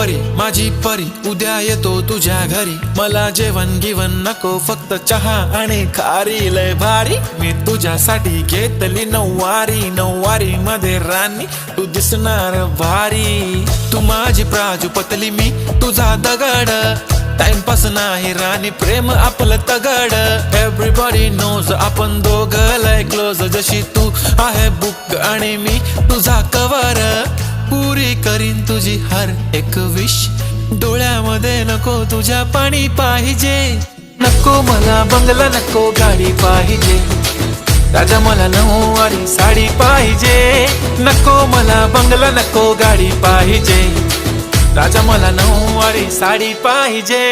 परी माझी परी उद्या येतो तुझ्या घरी, मला जेवण गिवण नको फक्त चहा आणि खारी, लय भारी मी तुझ्यासाठी घेतली नऊवारी, नऊवारी मध्ये राणी तू दिसणार भारी, तू माझी प्राजूपतली मी तुझा दगड, टाइमपास नाही राणी प्रेम आपलं तगड, एव्हरीबॉडी नोज आपण दोघं लय क्लोज, जशी तू आहे बुक आणि मी तुझा कवर, पुरी करीन तुझी हर एक विश, डोळ्यामध्ये नको तुझ्या पाणी पाहिजे, नको मला बंगला नको गाडी पाहिजे, राजा मला नऊवारी साडी पाहिजे, नको मला बंगला नको गाडी पाहिजे, राजा मला नऊवारी साडी पाहिजे।